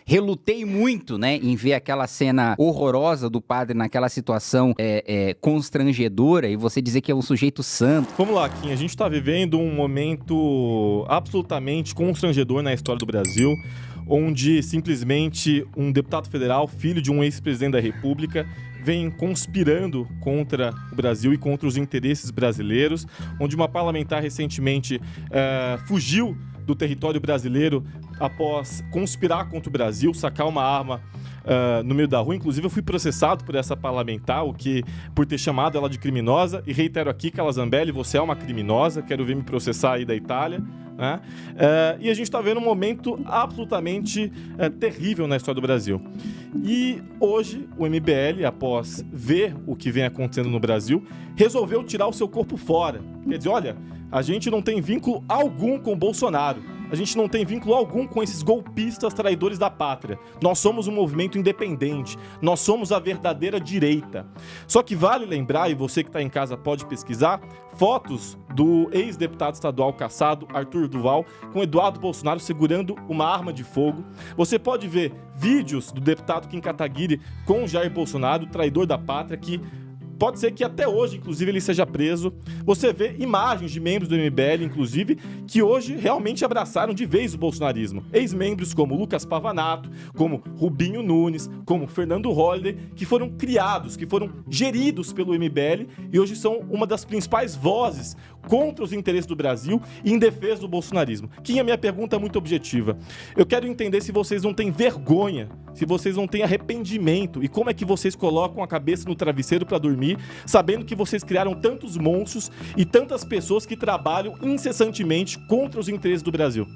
relutei muito, né, em ver aquela cena horrorosa do padre naquela situação constrangedora e você dizer que é um sujeito santo. Vamos lá, Kim, a gente está vivendo um momento absolutamente constrangedor na história do Brasil, onde simplesmente um deputado federal, filho de um ex-presidente da República, vem conspirando contra o Brasil e contra os interesses brasileiros, onde uma parlamentar recentemente fugiu do território brasileiro após conspirar contra o Brasil, sacar uma arma no meio da rua. Inclusive, eu fui processado por essa parlamentar, por ter chamado ela de criminosa, e reitero aqui, Carla Zambelli, você é uma criminosa, quero ver me processar aí da Itália, né? E a gente está vendo um momento absolutamente terrível na história do Brasil. E hoje o MBL, após ver o que vem acontecendo no Brasil, resolveu tirar o seu corpo fora. Quer dizer, olha, a gente não tem vínculo algum com o Bolsonaro. A gente não tem vínculo algum com esses golpistas traidores da pátria. Nós somos um movimento independente. Nós somos a verdadeira direita. Só que vale lembrar, e você que está em casa pode pesquisar, fotos do ex-deputado estadual cassado, Arthur Duval, com Eduardo Bolsonaro segurando uma arma de fogo. Você pode ver vídeos do deputado Kim Kataguiri com Jair Bolsonaro, traidor da pátria, que pode ser que até hoje, inclusive, ele seja preso. Você vê imagens de membros do MBL, inclusive, que hoje realmente abraçaram de vez o bolsonarismo. Ex-membros como Lucas Pavanato, como Rubinho Nunes, como Fernando Holliday, que foram criados, que foram geridos pelo MBL e hoje são uma das principais vozes contra os interesses do Brasil e em defesa do bolsonarismo. Kim, a minha pergunta é muito objetiva. Eu quero entender se vocês não têm vergonha, se vocês não têm arrependimento e como é que vocês colocam a cabeça no travesseiro para dormir, sabendo que vocês criaram tantos monstros e tantas pessoas que trabalham incessantemente contra os interesses do Brasil.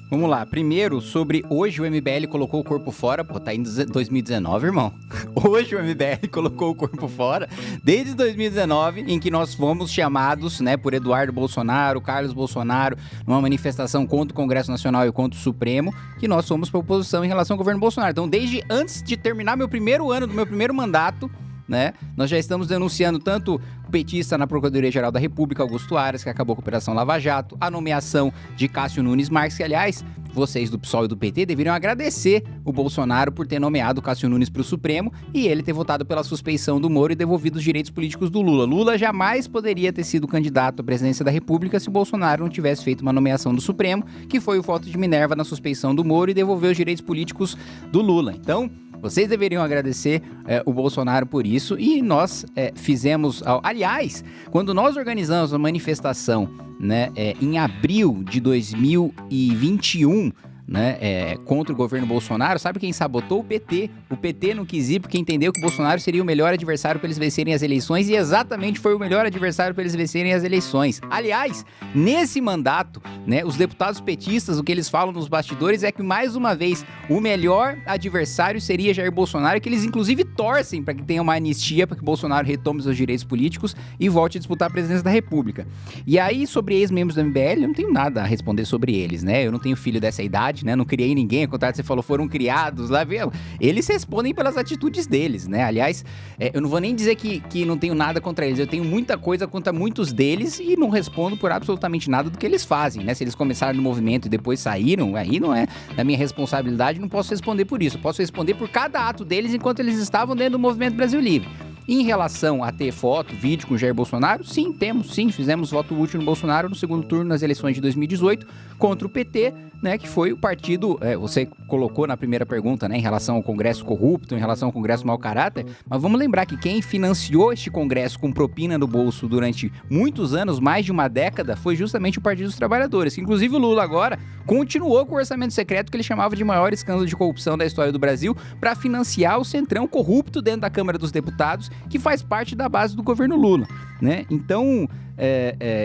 Vamos lá, primeiro sobre hoje o MBL colocou o corpo fora, tá em 2019, irmão. Hoje o MBL colocou o corpo fora, desde 2019, em que nós fomos chamados, né, por Eduardo Bolsonaro, Carlos Bolsonaro, numa manifestação contra o Congresso Nacional e contra o Supremo, que nós fomos para oposição em relação ao governo Bolsonaro. Então, desde antes de terminar meu primeiro ano do meu primeiro mandato, né, nós já estamos denunciando tanto o petista na Procuradoria-Geral da República, Augusto Aras, que acabou com a Operação Lava Jato, a nomeação de Cássio Nunes Marques, que, aliás, vocês do PSOL e do PT deveriam agradecer o Bolsonaro por ter nomeado o Cássio Nunes para o Supremo e ele ter votado pela suspeição do Moro e devolvido os direitos políticos do Lula. Lula jamais poderia ter sido candidato à presidência da República se o Bolsonaro não tivesse feito uma nomeação do Supremo, que foi o voto de Minerva na suspeição do Moro e devolveu os direitos políticos do Lula. Então, vocês deveriam agradecer o Bolsonaro por isso e nós fizemos... Aliás, quando nós organizamos a manifestação, né, em abril de 2021... né, contra o governo Bolsonaro, sabe quem sabotou? O PT. O PT não quis ir porque entendeu que o Bolsonaro seria o melhor adversário para eles vencerem as eleições e exatamente foi o melhor adversário para eles vencerem as eleições. Aliás, nesse mandato, né, os deputados petistas, o que eles falam nos bastidores é que, mais uma vez, o melhor adversário seria Jair Bolsonaro, que eles inclusive torcem para que tenha uma anistia, para que Bolsonaro retome seus direitos políticos e volte a disputar a presidência da República. E aí, sobre ex-membros do MBL, eu não tenho nada a responder sobre eles, né? Eu não tenho filho dessa idade, né? Não criei ninguém, ao contrário, você falou, foram criados lá, viu? Eles respondem pelas atitudes deles, né? Aliás, eu não vou nem dizer que não tenho nada contra eles, eu tenho muita coisa contra muitos deles e não respondo por absolutamente nada do que eles fazem, né? Se eles começaram no movimento e depois saíram, aí não é da minha responsabilidade, não posso responder por isso, eu posso responder por cada ato deles enquanto eles estavam dentro do Movimento Brasil Livre. Em relação a ter foto, vídeo com Jair Bolsonaro, sim, temos, sim, fizemos voto útil no Bolsonaro no segundo turno nas eleições de 2018 contra o PT, né, que foi o partido, você colocou na primeira pergunta, né, em relação ao Congresso corrupto, em relação ao Congresso mau caráter, mas vamos lembrar que quem financiou este Congresso com propina no bolso durante muitos anos, mais de uma década, foi justamente o Partido dos Trabalhadores, que inclusive o Lula agora continuou com o orçamento secreto que ele chamava de maior escândalo de corrupção da história do Brasil para financiar o centrão corrupto dentro da Câmara dos Deputados, que faz parte da base do governo Lula, né? Então,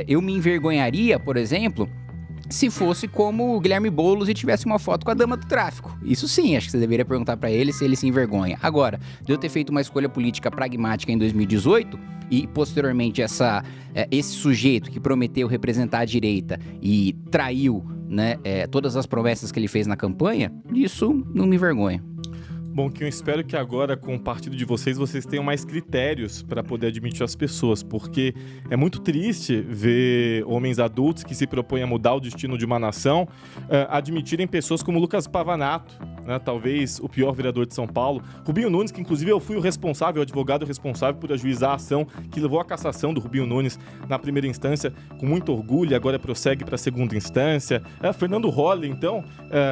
eu me envergonharia, por exemplo, se fosse como o Guilherme Boulos e tivesse uma foto com a dama do tráfico. Isso sim, acho que você deveria perguntar pra ele se ele se envergonha. Agora, de eu ter feito uma escolha política pragmática em 2018 e posteriormente esse sujeito que prometeu representar a direita e traiu, né, todas as promessas que ele fez na campanha, isso não me envergonha. Bom, que eu espero que agora, com o partido de vocês tenham mais critérios para poder admitir as pessoas, porque é muito triste ver homens adultos que se propõem a mudar o destino de uma nação admitirem pessoas como Lucas Pavanato, né, talvez o pior vereador de São Paulo, Rubinho Nunes, que inclusive eu fui o advogado responsável por ajuizar a ação que levou à cassação do Rubinho Nunes na primeira instância, com muito orgulho, agora prossegue para a segunda instância. Fernando Holliday, então,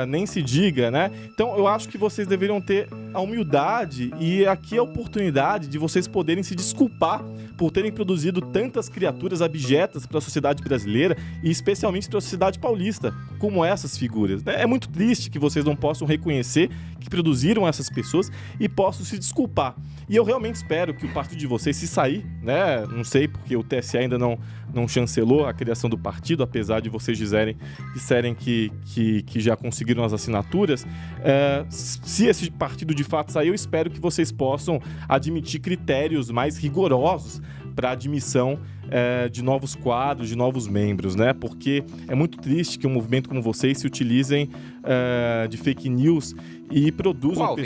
nem se diga, né? Então, eu acho que vocês deveriam ter a humildade e aqui a oportunidade de vocês poderem se desculpar por terem produzido tantas criaturas abjetas para a sociedade brasileira e especialmente para a sociedade paulista, como essas figuras, né? É muito triste que vocês não possam reconhecer que produziram essas pessoas e possam se desculpar. E eu realmente espero que o partido de vocês, se sair, né? Não sei, porque o TSE ainda não chancelou a criação do partido, apesar de vocês disserem que já conseguiram as assinaturas. Se esse partido de fato sair, eu espero que vocês possam admitir critérios mais rigorosos para a admissão de novos quadros, de novos membros, né? Porque é muito triste que um movimento como vocês se utilizem de fake news e produzam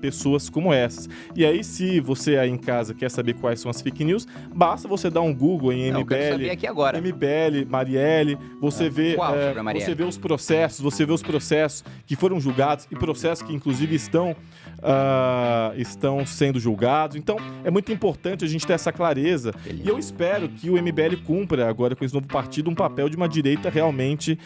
pessoas como essas. E aí, se você aí em casa quer saber quais são as fake news, basta você dar um Google em MBL, eu quero saber aqui agora. MBL, Marielle, você vê os processos que foram julgados e processos que inclusive estão sendo julgados. Então, é muito importante a gente ter essa clareza. E eu espero que o MBL cumpra agora com esse novo partido um papel de uma direita realmente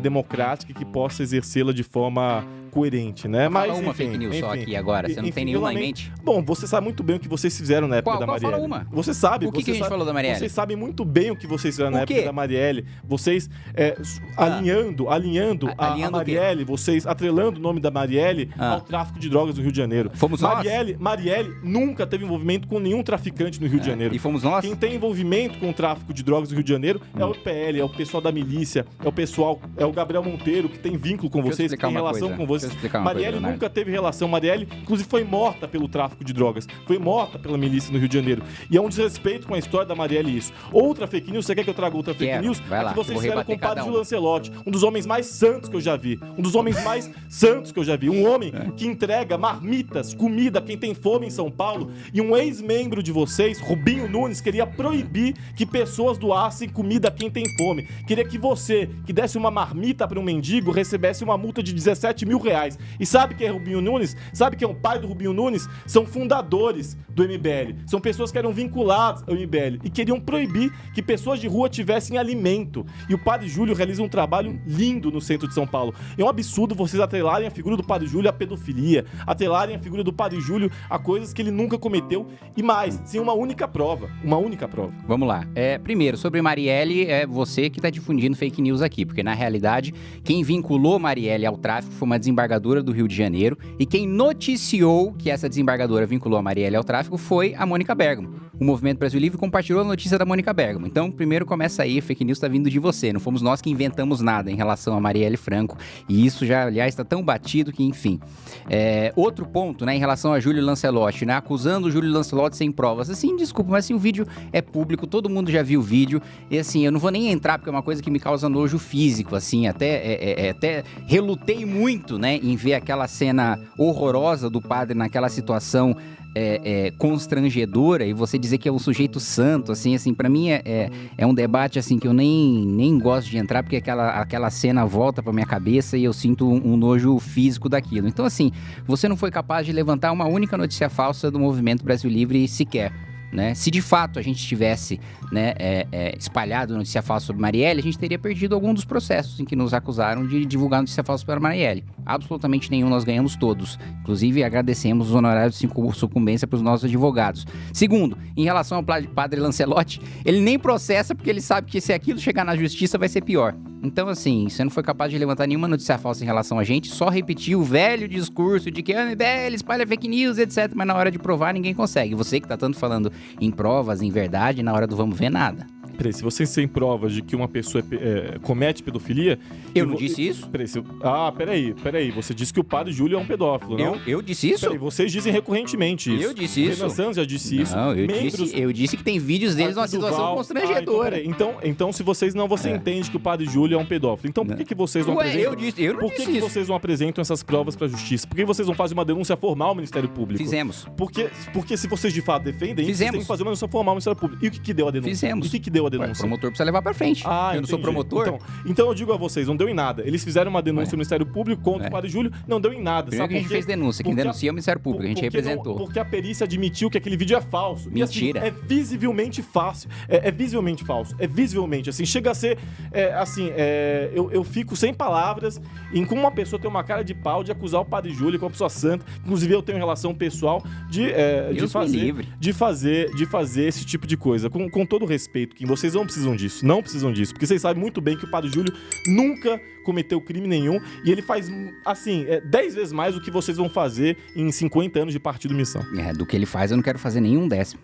democrática que possa exercê-la de forma coerente, né? Mas uma fake news só aqui agora, você não tem nenhuma em mente? Bom, você sabe muito bem o que vocês fizeram na época da Marielle. Fala uma. Você sabe. O que a gente falou da Marielle? Vocês sabem muito bem o que vocês fizeram na época da Marielle. Vocês alinhando a Marielle, vocês atrelando o nome da Marielle ao tráfico de drogas do Rio de Janeiro. Fomos nós? Marielle nunca teve envolvimento com nenhum traficante no Rio de Janeiro. E fomos nós? Quem tem envolvimento com o tráfico de drogas do Rio de Janeiro é o PL, é o pessoal da milícia, é o Gabriel Monteiro, que tem vínculo com vocês, que tem relação com vocês. Marielle nunca teve relação. Marielle, inclusive, foi morta pelo tráfico de drogas. Foi morta pela milícia no Rio de Janeiro. E é um desrespeito com a história da Marielle isso. Outra fake news, você quer que eu traga outra fake news? Vai lá, que vocês fizeram com o padre Júlio Lancelotti, um dos homens mais santos que eu já vi. Um homem que entrega marmitas, comida a quem tem fome em São Paulo. E um ex-membro de vocês, Rubinho Nunes, queria proibir que pessoas doassem comida a quem tem fome. Queria que você, que desse uma marmita para um mendigo, recebesse uma multa de 17 mil reais. E sabe quem é Rubinho Nunes? Sabe quem é o pai do Rubinho Nunes? São fundadores do MBL. São pessoas que eram vinculadas ao MBL e queriam proibir que pessoas de rua tivessem alimento. E o Padre Júlio realiza um trabalho lindo no centro de São Paulo. É um absurdo vocês atrelarem a figura do Padre Júlio à pedofilia, atrelarem a figura do Padre Júlio a coisas que ele nunca cometeu e mais, sem uma única prova. Vamos lá. Primeiro, sobre Marielle, é você que está difundindo fake news aqui, porque na realidade, quem vinculou Marielle ao tráfico foi uma desembargadora do Rio de Janeiro e quem noticiou que essa desembargadora vinculou a Marielle ao tráfico foi a Mônica Bergamo. O Movimento Brasil Livre compartilhou a notícia da Mônica Bergamo. Então, primeiro começa aí, fake news está vindo de você. Não fomos nós que inventamos nada em relação a Marielle Franco. E isso já, aliás, está tão batido que, enfim. Outro ponto, né, em relação a Júlio Lancelotti, né, acusando o Júlio Lancelotti sem provas. Assim, desculpa, mas assim, o vídeo é público, todo mundo já viu o vídeo. E assim, eu não vou nem entrar porque é uma coisa que me causa nojo físico, assim, até relutei muito, né, em ver aquela cena horrorosa do padre naquela situação constrangedora, e você dizer que é um sujeito santo, assim, pra mim é um debate, assim, que eu nem gosto de entrar, porque aquela cena volta pra minha cabeça e eu sinto um nojo físico daquilo. Então, assim, você não foi capaz de levantar uma única notícia falsa do Movimento Brasil Livre sequer. Né? Se de fato a gente tivesse, né, espalhado notícia falsa sobre Marielle, a gente teria perdido algum dos processos em que nos acusaram de divulgar notícia falsa para Marielle. Absolutamente nenhum, nós ganhamos todos. Inclusive, agradecemos os honorários de sucumbência para os nossos advogados. Segundo, em relação ao padre Lancelotti, ele nem processa porque ele sabe que se aquilo chegar na justiça vai ser pior. Então, assim, você não foi capaz de levantar nenhuma notícia falsa em relação a gente, só repetiu o velho discurso de que a MBL espalha fake news, etc. Mas na hora de provar, ninguém consegue. Você que tá tanto falando em provas, em verdade, na hora do vamos ver, nada. Peraí, se vocês têm provas de que uma pessoa comete pedofilia... Eu não disse isso? Peraí. Você disse que o padre Júlio é um pedófilo, não? Eu disse isso? Peraí, vocês dizem recorrentemente isso. Eu disse isso. O Renan Santos já disse isso. Não, eu disse que tem vídeos deles numa situação constrangedora. Então, se vocês não... Você entende que o padre Júlio é um pedófilo. Então, por que vocês não apresentam... Eu não disse isso. Vocês não apresentam essas provas pra justiça? Por que vocês não fazem uma denúncia formal ao Ministério Público? Fizemos. Porque se vocês de fato defendem, Fizemos. vocês têm que fazer uma denúncia formal ao Ministério Público. E o que deu a denúncia? Fizemos. E o que deu deu a Ué, o denúncia? promotor precisa levar pra frente. Eu não sou entendi. promotor. Então eu digo a vocês, não deu em nada. Eles fizeram uma denúncia no Ministério Público contra o Padre Júlio, não deu em nada. Primeiro que a gente fez denúncia. Quem denuncia é o Ministério Público, a gente representou. Porque a perícia admitiu que aquele vídeo é falso. Mentira. E, assim, é visivelmente falso. É visivelmente falso. É visivelmente, assim, chega a ser, eu fico sem palavras em como uma pessoa tem uma cara de pau de acusar o Padre Júlio, que é uma pessoa santa. Inclusive eu tenho relação pessoal de fazer esse tipo de coisa. Com todo respeito, que vocês não precisam disso. Não precisam disso. Porque vocês sabem muito bem que o Padre Júlio nunca cometeu crime nenhum e ele faz, assim, 10 vezes mais do que vocês vão fazer em 50 anos de Partido Missão. Do que ele faz, eu não quero fazer nenhum décimo.